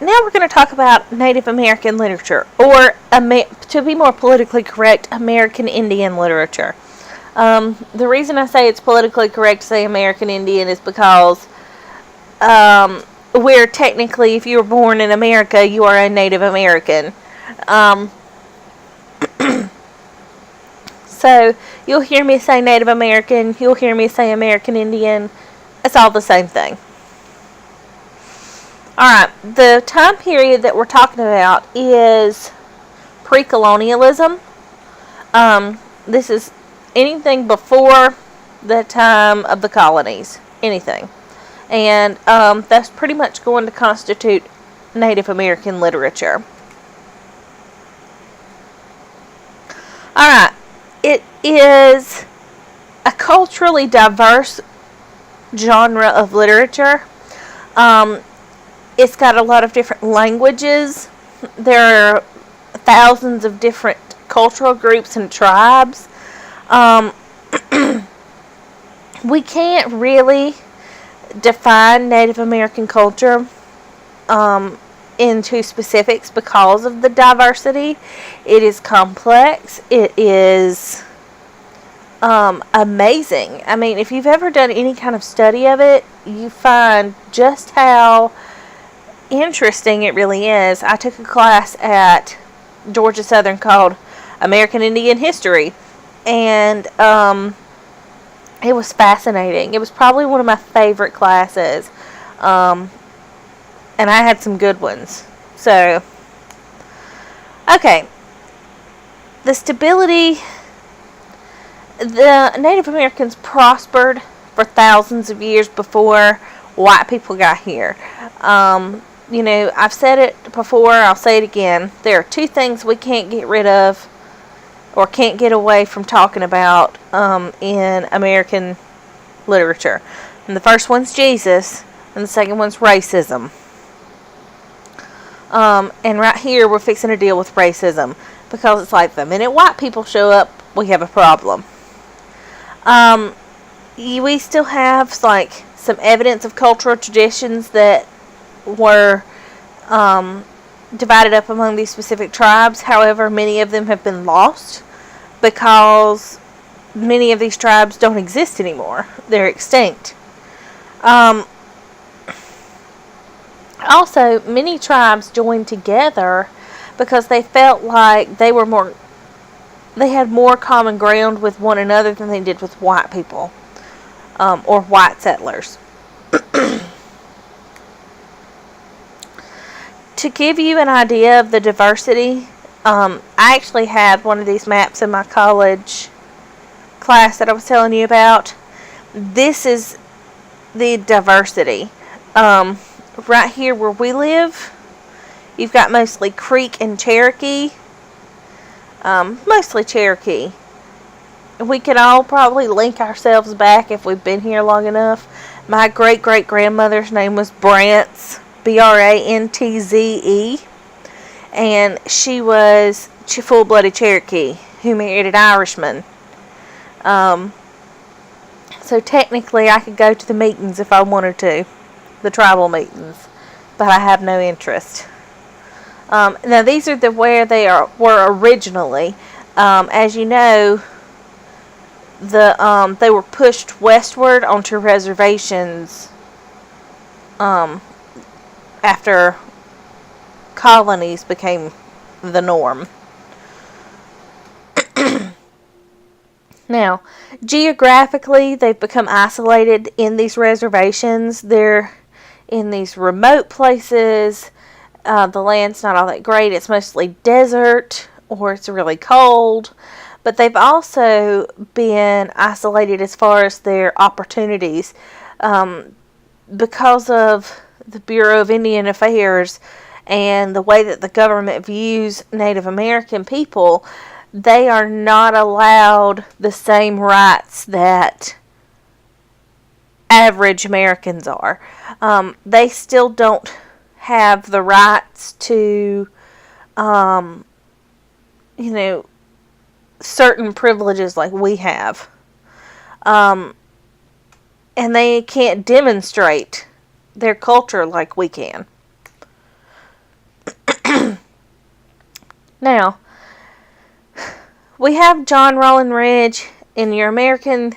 now we're going to talk about Native American literature, or to be more politically correct, American Indian literature. The reason I say it's politically correct to say American Indian is because where technically, if you were born in America, you are a Native American. Um, so you'll hear me say Native American, you'll hear me say American Indian. It's all the same thing. Alright, the time period that we're talking about is pre-colonialism. This is anything before the time of the colonies. Anything. And that's pretty much going to constitute Native American literature. Alright, it is a culturally diverse genre of literature. It's got a lot of different languages. There are thousands of different cultural groups and tribes. We can't really define Native American culture into specifics because of the diversity. It is complex. It is amazing. I mean, if you've ever done any kind of study of it, you find just how interesting it really is. I took a class at Georgia Southern called American Indian History, and it was fascinating. It was probably one of my favorite classes, and I had some good ones. So, okay, the stability. The Native Americans prospered for thousands of years before white people got here. I've said it before, I'll say it again. There are two things we can't get rid of or can't get away from talking about in American literature. And the first one's Jesus, and the second one's racism. And right here, we're fixing to deal with racism, because it's like the minute white people show up, we have a problem. We still have like some evidence of cultural traditions that were divided up among these specific tribes. However, many of them have been lost because many of these tribes don't exist anymore. They're extinct. Also, many tribes joined together because they felt like they had more common ground with one another than they did with white people, or white settlers. To give you an idea of the diversity, I actually had one of these maps in my college class that I was telling you about. This is the diversity. Right here where we live, you've got mostly Creek and Cherokee. Mostly Cherokee. We can all probably link ourselves back if we've been here long enough. My great-great-grandmother's name was Brantze, Brantze, and she was full-blooded Cherokee who married an Irishman. So technically I could go to the meetings if I wanted to, the tribal meetings, but I have no interest. Now these are where they were originally. As you know, they were pushed westward onto reservations after colonies became the norm. Now, geographically, they've become isolated in these reservations. They're in these remote places. The land's not all that great. It's mostly desert, or it's really cold. But they've also been isolated as far as their opportunities. Because of the Bureau of Indian Affairs and the way that the government views Native American people, they are not allowed the same rights that average Americans are. They still don't have the rights to, certain privileges like we have. And they can't demonstrate their culture like we can. Now, we have John Rollin Ridge in your American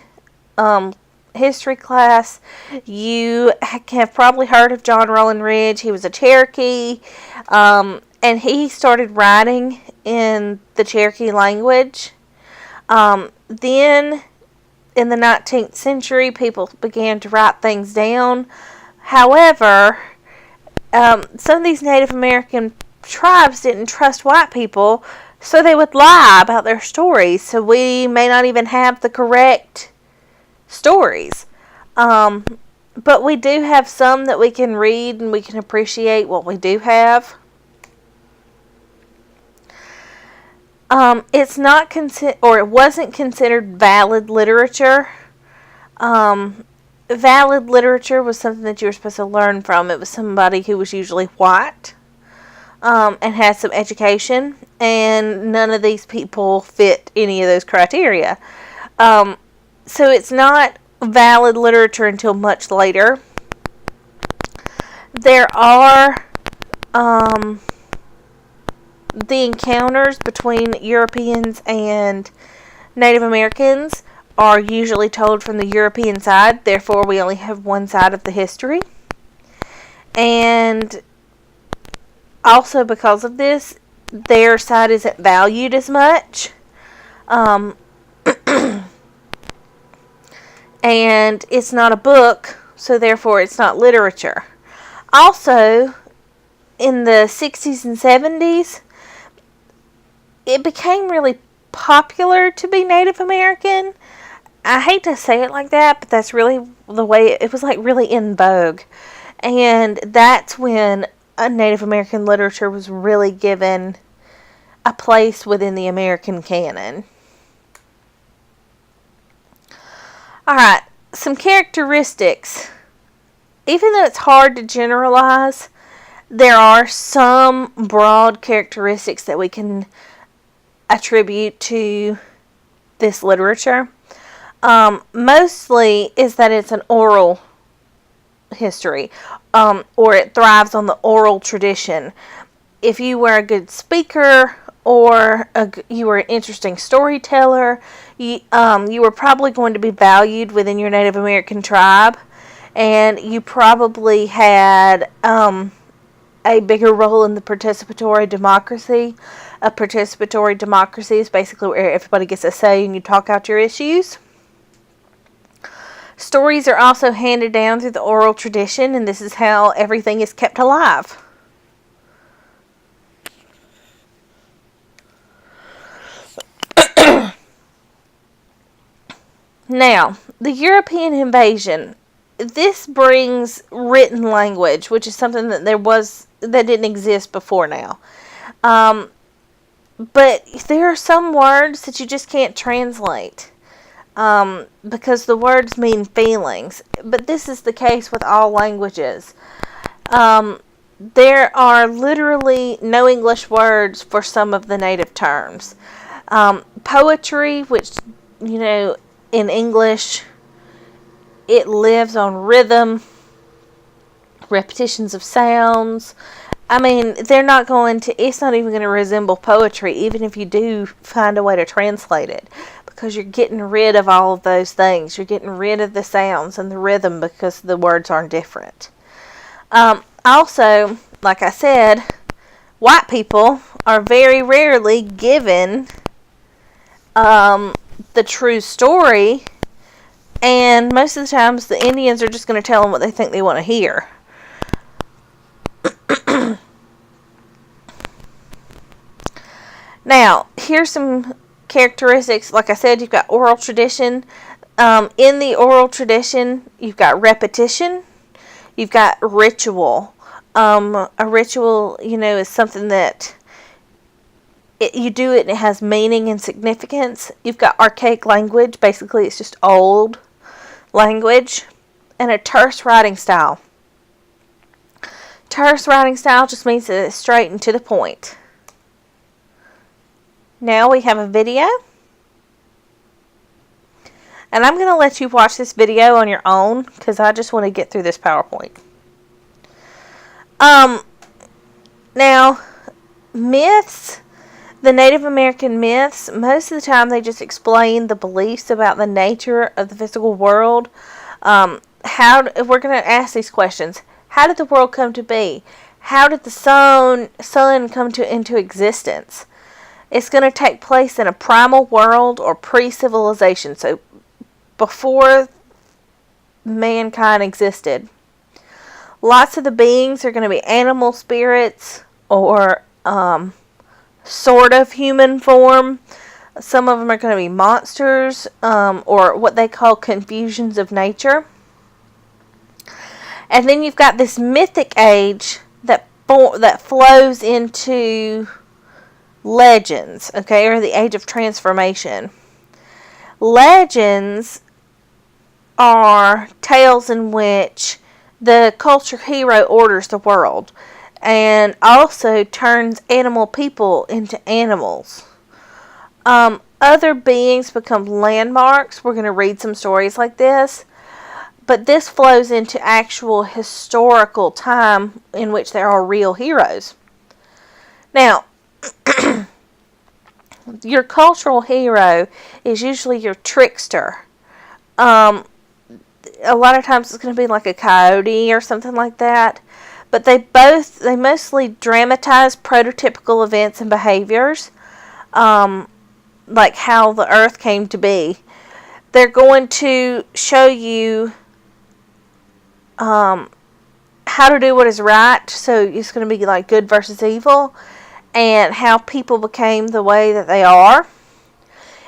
history class. You have probably heard of John Rollin Ridge. He was a Cherokee, and he started writing in the Cherokee language. Then, in the 19th century, people began to write things down. However, some of these Native American tribes didn't trust white people, so they would lie about their stories. So we may not even have the correct stories. But we do have some that we can read and we can appreciate what we do have. It's not it wasn't considered valid literature. Valid literature was something that you were supposed to learn from. It was somebody who was usually white, and had some education, and none of these people fit any of those criteria. So it's not valid literature until much later. There are the encounters between Europeans and Native Americans are usually told from the European side. Therefore, we only have one side of the history. And also because of this, their side isn't valued as much. And it's not a book, so therefore it's not literature. Also, in the 60s and 70s, it became really popular to be Native American. I hate to say it like that, but that's really the way it was, like, really in vogue. And that's when Native American literature was really given a place within the American canon. Alright, some characteristics. Even though it's hard to generalize, there are some broad characteristics that we can attribute to this literature. Mostly is that it's an oral history, or it thrives on the oral tradition. If you were a good speaker or you were an interesting storyteller, you were probably going to be valued within your Native American tribe, and you probably had a bigger role in the participatory democracy. A participatory democracy is basically where everybody gets a say and you talk out your issues. Stories are also handed down through the oral tradition, and this is how everything is kept alive. Now, the European invasion. This brings written language, which is something that didn't exist before now. But there are some words that you just can't translate. Because the words mean feelings. But this is the case with all languages. There are literally no English words for some of the native terms. Poetry, which, in English, it lives on rhythm, repetitions of sounds. I mean, it's not even going to resemble poetry, even if you do find a way to translate it. Because you're getting rid of all of those things. You're getting rid of the sounds and the rhythm because the words aren't different. Also, like I said, white people are very rarely given the true story. And most of the times, the Indians are just going to tell them what they think they want to hear. Now, here's some characteristics. Like I said, you've got oral tradition. In the oral tradition, you've got repetition. You've got ritual. A ritual, is something that you do it and it has meaning and significance. You've got archaic language. Basically, it's just old language. And a terse writing style. Terse writing style just means that it's straight and to the point. Now we have a video. And I'm going to let you watch this video on your own because I just want to get through this PowerPoint. Now, myths. The Native American myths, most of the time they just explain the beliefs about the nature of the physical world. We're going to ask these questions. How did the world come to be? How did the sun come into existence? It's going to take place in a primal world or pre-civilization, so before mankind existed. Lots of the beings are going to be animal spirits or sort of human form. Some of them are going to be monsters or what they call confusions of nature. And then you've got this mythic age that flows into legends, okay, or the age of transformation. Legends are tales in which the culture hero orders the world and also turns animal people into animals. Other beings become landmarks. We're going to read some stories like this. But this flows into actual historical time in which there are real heroes. Now, your cultural hero is usually your trickster. A lot of times it's going to be like a coyote or something like that. But they mostly dramatize prototypical events and behaviors, like how the earth came to be. They're going to show you how to do what is right, so it's going to be like good versus evil, and how people became the way that they are.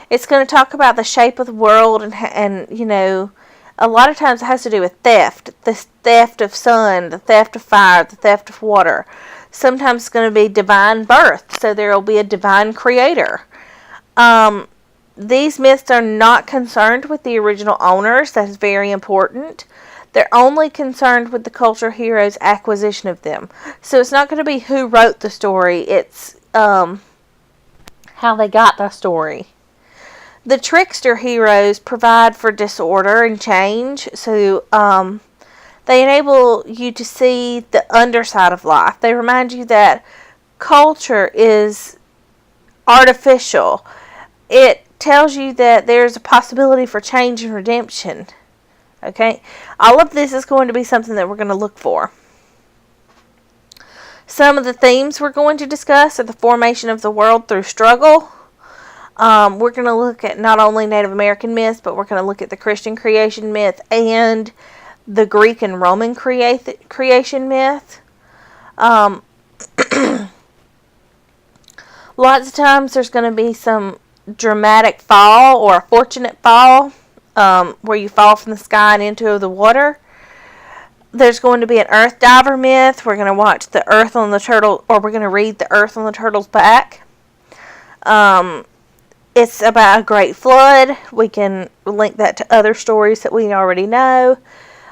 It's going to talk about the shape of the world, and you know, a lot of times it has to do with theft. The theft of sun, the theft of fire, the theft of water. Sometimes it's going to be divine birth, so there will be a divine creator. These myths are not concerned with the original owners. That is very important. They're only concerned with the culture hero's acquisition of them. So it's not going to be who wrote the story. It's how they got the story. The trickster heroes provide for disorder and change. So they enable you to see the underside of life. They remind you that culture is artificial. It tells you that there's a possibility for change and redemption. Okay, all of this is going to be something that we're going to look for. Some of the themes we're going to discuss are the formation of the world through struggle. We're going to look at not only Native American myths, but we're going to look at the Christian creation myth and the Greek and Roman creation myth. Lots of times there's going to be some dramatic fall or a fortunate fall. Where you fall from the sky and into the water. There's going to be an earth diver myth. We're going to watch the earth on the turtle, or we're going to read the earth on the turtle's back. It's about a great flood. We can link that to other stories that we already know.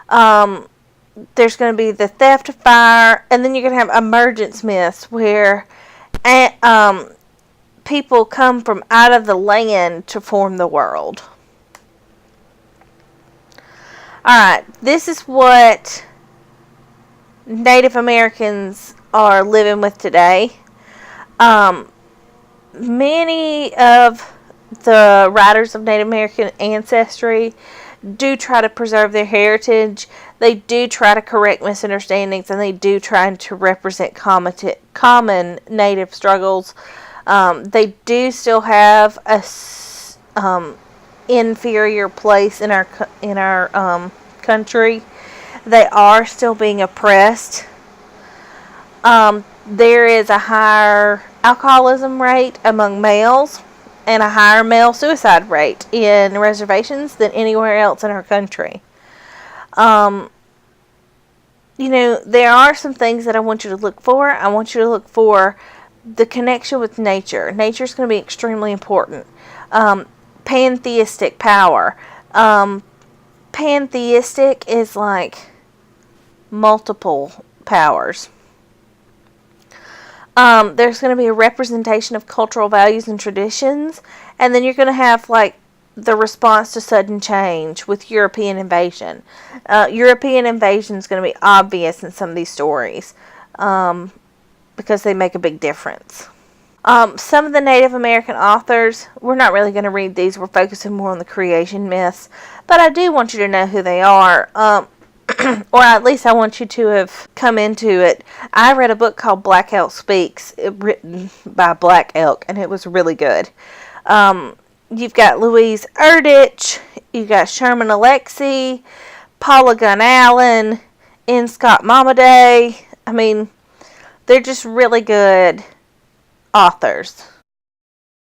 There's going to be the theft of fire, and then you're going to have emergence myths where people come from out of the land to form the world. Alright, this is what Native Americans are living with today. Many of the writers of Native American ancestry do try to preserve their heritage. They do try to correct misunderstandings, and they do try to represent common Native struggles. They do still have a inferior place in our country. They are still being oppressed. There is a higher alcoholism rate among males and a higher male suicide rate in reservations than anywhere else in our country. You know, there are some things that I want you to look for. I want you to look for the connection with nature. Nature is going to be extremely important. Pantheistic power. Pantheistic is like multiple powers. There's going to be a representation of cultural values and traditions, and then you're going to have like the response to sudden change with European invasion. European invasion is going to be obvious in some of these stories because they make a big difference. Some of the Native American authors, we're not really going to read these. We're focusing more on the creation myths. But I do want you to know who they are. Or at least I want you to have come into it. I read a book called Black Elk Speaks, written by Black Elk, and it was really good. You've got Louise Erdrich, you've got Sherman Alexie, Paula Gunn Allen, N. Scott Momaday. I mean, they're just really good authors.